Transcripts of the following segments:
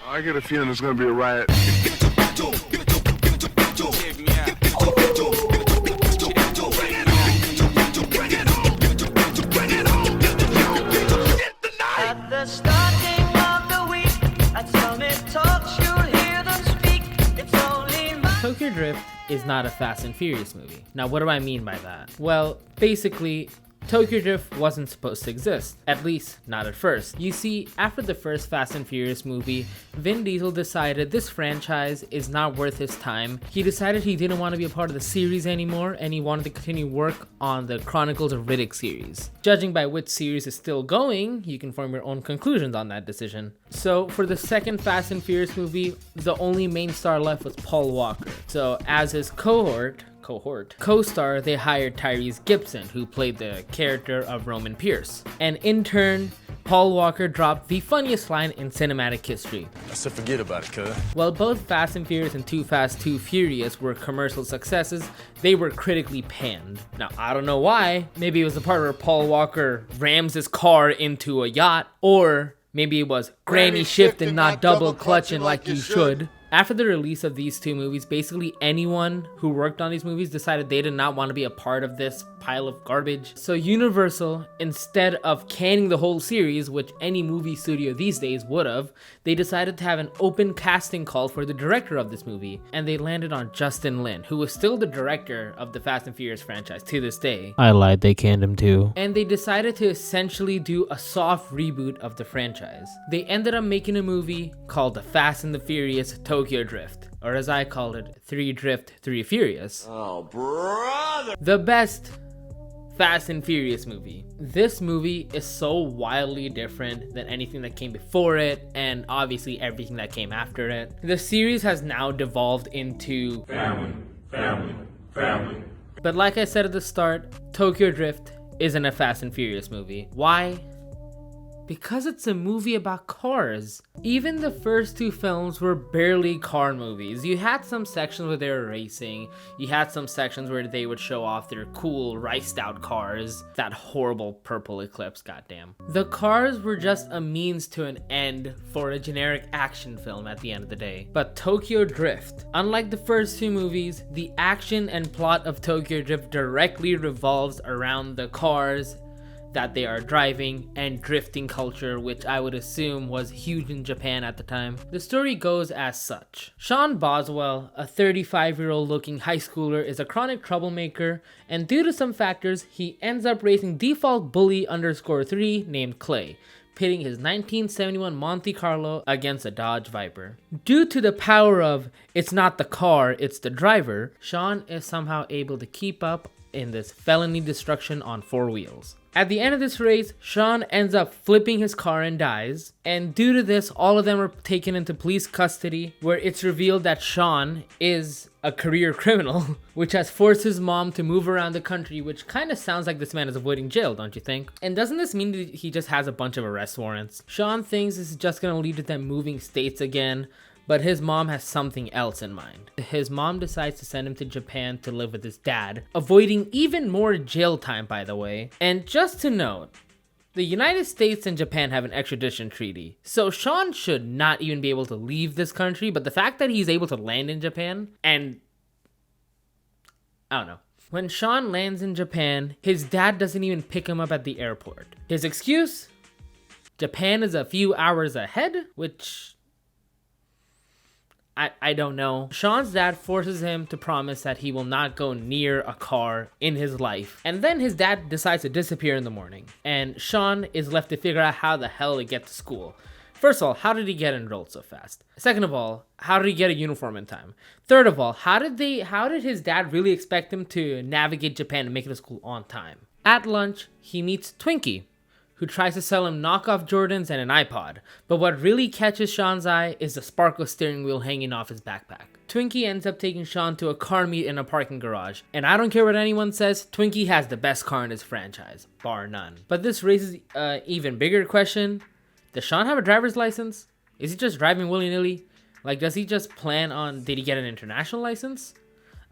I get a feeling there's gonna be a riot. At the starting of the week, at Summit Talks, you'll hear them speak. It's only Tokyo Drift is not a Fast and Furious movie. Now, what do I mean by that? Well, basically, Tokyo Drift wasn't supposed to exist, at least not at first. You see, after the first Fast and Furious movie, Vin Diesel decided this franchise is not worth his time. He decided he didn't want to be a part of the series anymore, and he wanted to continue work on the Chronicles of Riddick series. Judging by which series is still going, you can form your own conclusions on that decision. So for the second Fast and Furious movie, the only main star left was Paul Walker. So as his co-star, they hired Tyrese Gibson, who played the character of Roman Pierce. And in turn, Paul Walker dropped the funniest line in cinematic history. I said forget about it, cuz. While both Fast and Furious and Too Fast, Too Furious were commercial successes, they were critically panned. Now, I don't know why. Maybe it was the part where Paul Walker rams his car into a yacht, or maybe it was granny shifting, not double clutching like you should. After the release of these two movies, basically anyone who worked on these movies decided they did not want to be a part of this pile of garbage. So Universal, instead of canning the whole series, which any movie studio these days would have, they decided to have an open casting call for the director of this movie, and they landed on Justin Lin, who was still the director of the Fast and Furious franchise to this day. I lied, they canned him too. And they decided to essentially do a soft reboot of the franchise. They ended up making a movie called The Fast and the Furious Tokyo Drift, or as I called it, 3 Drift, 3 Furious. Oh, brother! The best Fast and Furious movie. This movie is so wildly different than anything that came before it, and obviously everything that came after it. The series has now devolved into family. But like I said at the start, Tokyo Drift isn't a Fast and Furious movie. Why? Because it's a movie about cars. Even the first two films were barely car movies. You had some sections where they were racing. You had some sections where they would show off their cool riced out cars. That horrible purple Eclipse, goddamn. The cars were just a means to an end for a generic action film at the end of the day. But Tokyo Drift, unlike the first two movies, the action and plot of Tokyo Drift directly revolves around the cars that they are driving and drifting culture, which I would assume was huge in Japan at the time. The story goes as such. Shawn Boswell, a 35-year-old looking high schooler, is a chronic troublemaker, and due to some factors, he ends up racing default bully _3 named Clay, pitting his 1971 Monte Carlo against a Dodge Viper. Due to the power of it's not the car, it's the driver, Shawn is somehow able to keep up in this felony destruction on 4 wheels. At the end of this race, Shawn ends up flipping his car and dies, and due to this, all of them are taken into police custody, where it's revealed that Shawn is a career criminal, which has forced his mom to move around the country, which kind of sounds like this man is avoiding jail, don't you think? And doesn't this mean that he just has a bunch of arrest warrants? Shawn thinks this is just gonna lead to them moving states again, but his mom has something else in mind. His mom decides to send him to Japan to live with his dad, avoiding even more jail time, by the way. And just to note, the United States and Japan have an extradition treaty, so Shawn should not even be able to leave this country, but the fact that he's able to land in Japan, and I don't know. When Shawn lands in Japan, his dad doesn't even pick him up at the airport. His excuse? Japan is a few hours ahead, which I don't know. Shawn's dad forces him to promise that he will not go near a car in his life. And then his dad decides to disappear in the morning. And Shawn is left to figure out how the hell to get to school. First of all, how did he get enrolled so fast? Second of all, how did he get a uniform in time? Third of all, how did his dad really expect him to navigate Japan and make it to school on time? At lunch, he meets Twinkie, who tries to sell him knockoff Jordans and an iPod. But what really catches Shawn's eye is the sparkle steering wheel hanging off his backpack. Twinkie ends up taking Shawn to a car meet in a parking garage. And I don't care what anyone says, Twinkie has the best car in his franchise, bar none. But this raises an even bigger question. Does Shawn have a driver's license? Is he just driving willy-nilly? Like, does he just plan on, did he get an international license?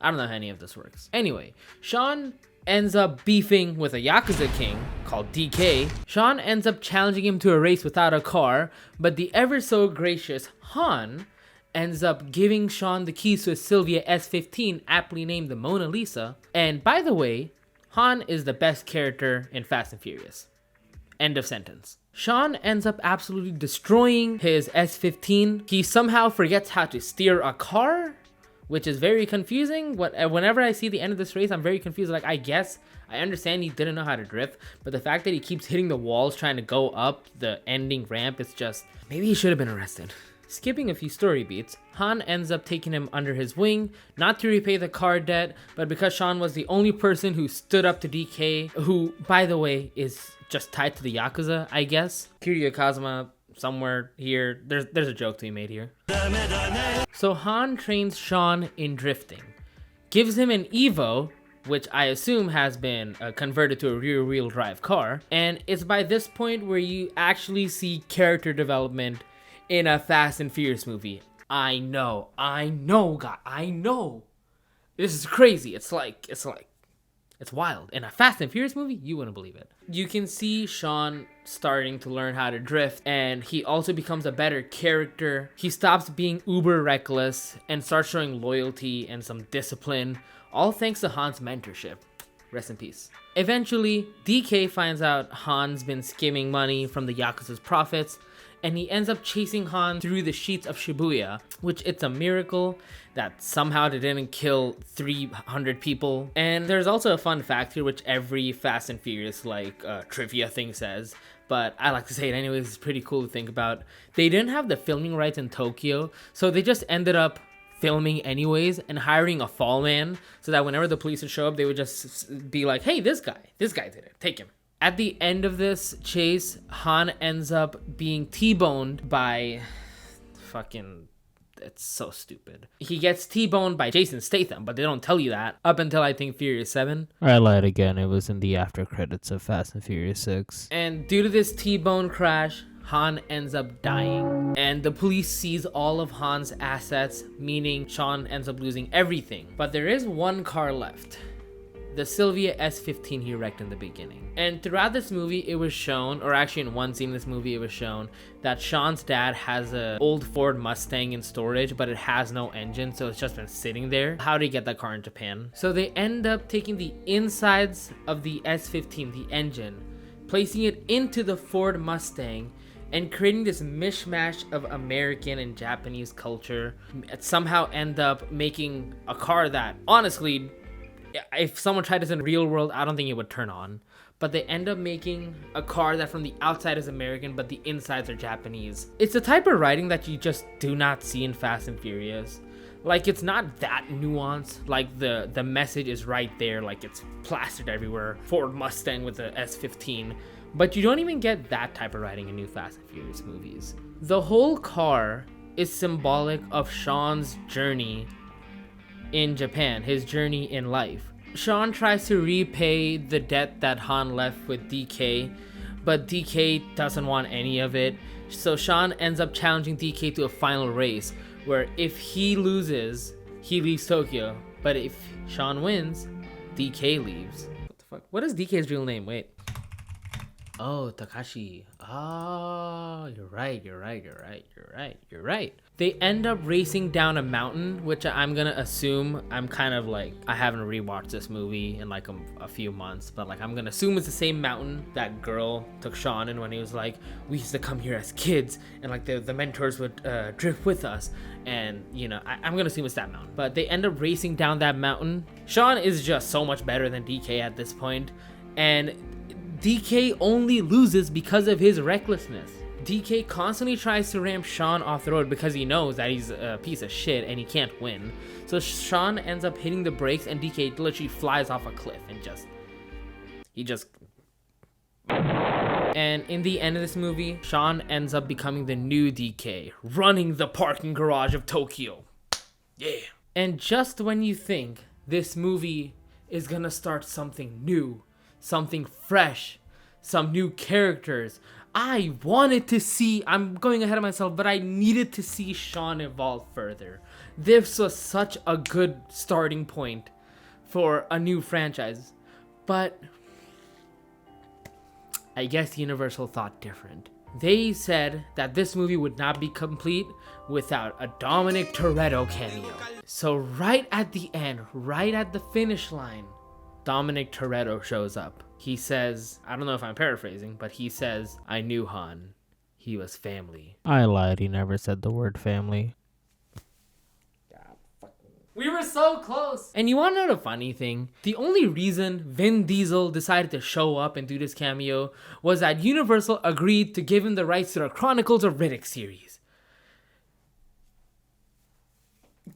I don't know how any of this works. Anyway, Shawn ends up beefing with a Yakuza king called DK. Shawn ends up challenging him to a race without a car, but the ever so gracious Han ends up giving Shawn the keys to a Sylvia S15, aptly named the Mona Lisa. And by the way, Han is the best character in Fast and Furious. End of sentence. Shawn ends up absolutely destroying his S15. He somehow forgets how to steer a car, which is very confusing. Whenever I see the end of this race, I'm very confused. Like, I guess I understand he didn't know how to drift, but the fact that he keeps hitting the walls trying to go up the ending ramp, it's just, maybe he should have been arrested. Skipping a few story beats, Han ends up taking him under his wing, not to repay the car debt, but because Shawn was the only person who stood up to DK, who, by the way, is just tied to the Yakuza, I guess. Kiryu Kazuma, somewhere here, there's a joke to be made here. So Han trains Shawn in drifting, gives him an Evo, which I assume has been converted to a rear-wheel drive car, and it's by this point where you actually see character development in a Fast and Furious movie. I know, God, I know. This is crazy. It's wild. In a Fast and Furious movie, you wouldn't believe it. You can see Shawn starting to learn how to drift, and he also becomes a better character. He stops being uber reckless and starts showing loyalty and some discipline, all thanks to Han's mentorship. Rest in peace. Eventually, DK finds out Han's been skimming money from the Yakuza's profits, and he ends up chasing Han through the streets of Shibuya, which it's a miracle that somehow they didn't kill 300 people. And there's also a fun fact here, which every Fast and Furious trivia thing says, but I like to say it anyways. It's pretty cool to think about. They didn't have the filming rights in Tokyo, so they just ended up filming anyways and hiring a fall man, so that whenever the police would show up, they would just be like, hey, this guy did it, take him. At the end of this chase, Han ends up being T-boned by it's so stupid. He gets T-boned by Jason Statham, but they don't tell you that up until I think Furious 7. I lied again. It was in the after credits of Fast and Furious 6. And due to this T-bone crash, Han ends up dying. And the police seize all of Han's assets, meaning Shawn ends up losing everything. But there is one car left. The Sylvia S15 he wrecked in the beginning. And throughout this movie, it was shown, or actually in one scene in this movie, it was shown that Shawn's dad has an old Ford Mustang in storage, but it has no engine, so it's just been sitting there. How did he get that car in Japan? So they end up taking the insides of the S15, the engine, placing it into the Ford Mustang, and creating this mishmash of American and Japanese culture. Somehow end up making a car that, honestly, if someone tried this in real world, I don't think it would turn on. But they end up making a car that from the outside is American, but the insides are Japanese. It's the type of writing that you just do not see in Fast and Furious. Like, it's not that nuanced. Like, the message is right there. Like, it's plastered everywhere. Ford Mustang with the S15. But you don't even get that type of writing in new Fast and Furious movies. The whole car is symbolic of Shawn's journey in Japan, his journey in life. Shawn tries to repay the debt that Han left with DK, but DK doesn't want any of it. So Shawn ends up challenging DK to a final race, where if he loses, he leaves Tokyo, but if Shawn wins, DK leaves. What the fuck? What is DK's real name? Wait. Oh, Takashi. Oh, you're right. They end up racing down a mountain, which I'm gonna assume, I'm kind of like, I haven't rewatched this movie in like a few months, but like I'm gonna assume it's the same mountain that girl took Shawn in when he was like, we used to come here as kids, and like the mentors would drift with us, and you know, I'm gonna assume it's that mountain. But they end up racing down that mountain. Shawn is just so much better than DK at this point, and DK only loses because of his recklessness. DK constantly tries to ram Shawn off the road because he knows that he's a piece of shit and he can't win. So Shawn ends up hitting the brakes and DK literally flies off a cliff and And in the end of this movie, Shawn ends up becoming the new DK, running the parking garage of Tokyo. Yeah. And just when you think this movie is gonna start something new, something fresh, some new characters, I wanted to see, I'm going ahead of myself, but I needed to see Shawn evolve further. This was such a good starting point for a new franchise. But I guess Universal thought different. They said that this movie would not be complete without a Dominic Toretto cameo. So right at the end, right at the finish line, Dominic Toretto shows up. He says, I don't know if I'm paraphrasing, but he says, I knew Han. He was family. I lied. He never said the word family. We were so close. And you want to know the funny thing? The only reason Vin Diesel decided to show up and do this cameo was that Universal agreed to give him the rights to the Chronicles of Riddick series.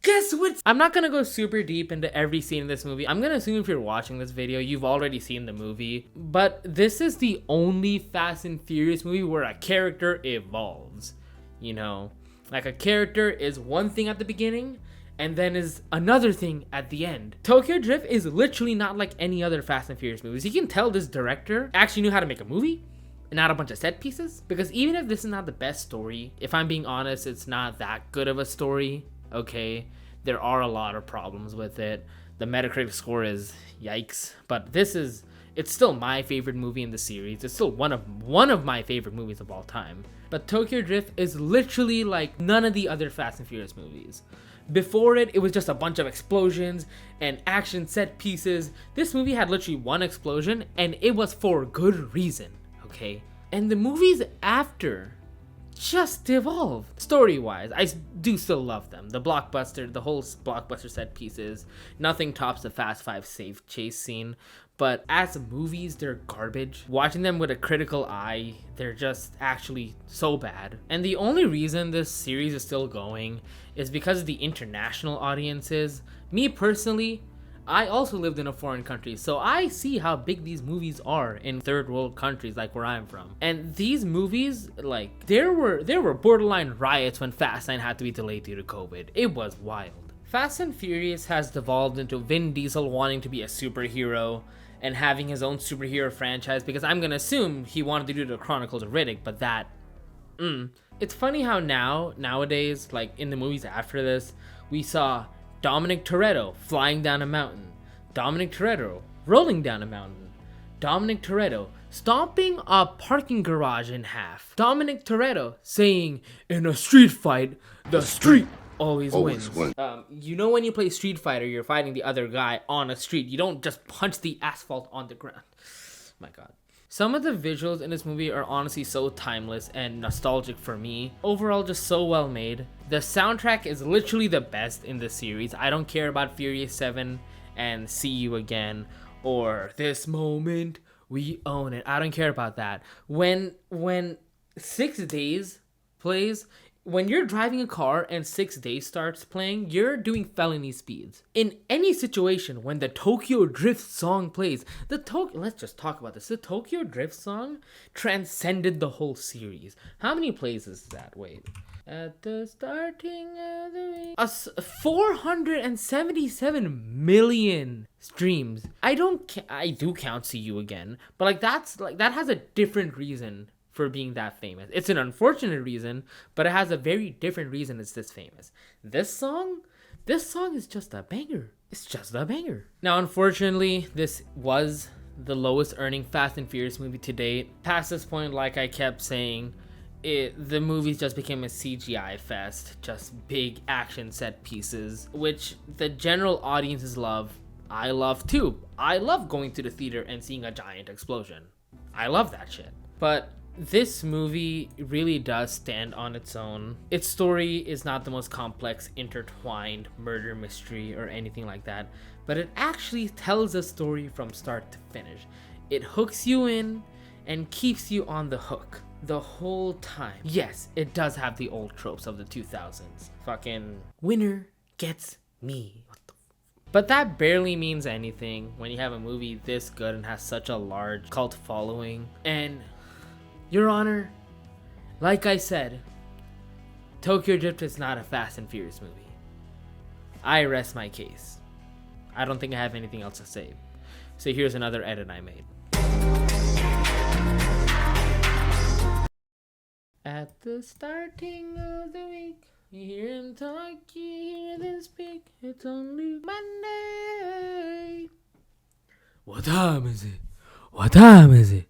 Guess what? I'm not going to go super deep into every scene in this movie. I'm going to assume if you're watching this video, you've already seen the movie. But this is the only Fast and Furious movie where a character evolves. You know, like a character is one thing at the beginning, and then is another thing at the end. Tokyo Drift is literally not like any other Fast and Furious movies. You can tell this director actually knew how to make a movie and not a bunch of set pieces. Because even if this is not the best story, if I'm being honest, it's not that good of a story, okay? There are a lot of problems with it. The Metacritic score is yikes. But it's still my favorite movie in the series. It's still one of my favorite movies of all time. But Tokyo Drift is literally like none of the other Fast and Furious movies. Before it was just a bunch of explosions and action set pieces. This movie had literally one explosion, and it was for good reason, okay? And the movies after just evolve. Story-wise, I do still love them. The whole blockbuster set pieces. Nothing tops the Fast 5 safe chase scene. But as movies, they're garbage. Watching them with a critical eye, they're just actually so bad. And the only reason this series is still going is because of the international audiences. Me personally, I also lived in a foreign country, so I see how big these movies are in third world countries like where I'm from. And these movies, like, there were borderline riots when Fast 9 had to be delayed due to COVID. It was wild. Fast and Furious has devolved into Vin Diesel wanting to be a superhero and having his own superhero franchise, because I'm gonna assume he wanted to do the Chronicles of Riddick, but that, It's funny how nowadays, like in the movies after this, we saw Dominic Toretto flying down a mountain, Dominic Toretto rolling down a mountain, Dominic Toretto stomping a parking garage in half, Dominic Toretto saying, in a street fight, the street always wins. You know, when you play Street Fighter, you're fighting the other guy on a street. You don't just punch the asphalt on the ground. My God. Some of the visuals in this movie are honestly so timeless and nostalgic for me. Overall, just so well made. The soundtrack is literally the best in the series. I don't care about Furious 7 and See You Again or This Moment, We Own It. I don't care about that. When 6 Days plays, when you're driving a car and 6 Days starts playing, you're doing felony speeds. In any situation, when the Tokyo Drift song plays, let's just talk about this. The Tokyo Drift song transcended the whole series. How many plays is that? Wait. At the starting of the week, 477 million streams. I do count See You Again, but that has a different reason for being that famous. It's an unfortunate reason, but it has a very different reason it's this famous. This song is just a banger. It's just a banger. Now, unfortunately, this was the lowest earning Fast and Furious movie to date. Past this point, like I kept saying, the movies just became a CGI fest, just big action set pieces, which the general audiences love. I love too. I love going to the theater and seeing a giant explosion. I love that shit. But this movie really does stand on its own. Its story is not the most complex, intertwined murder mystery or anything like that, but it actually tells a story from start to finish. It hooks you in and keeps you on the hook the whole time. Yes, it does have the old tropes of the 2000s. Fucking winner gets me. But that barely means anything when you have a movie this good and has such a large cult following. And Your Honor, like I said, Tokyo Drift is not a Fast and Furious movie. I rest my case. I don't think I have anything else to say. So here's another edit I made. At the starting of the week, you hear him talk, you hear them speak. It's only Monday. What time is it? What time is it?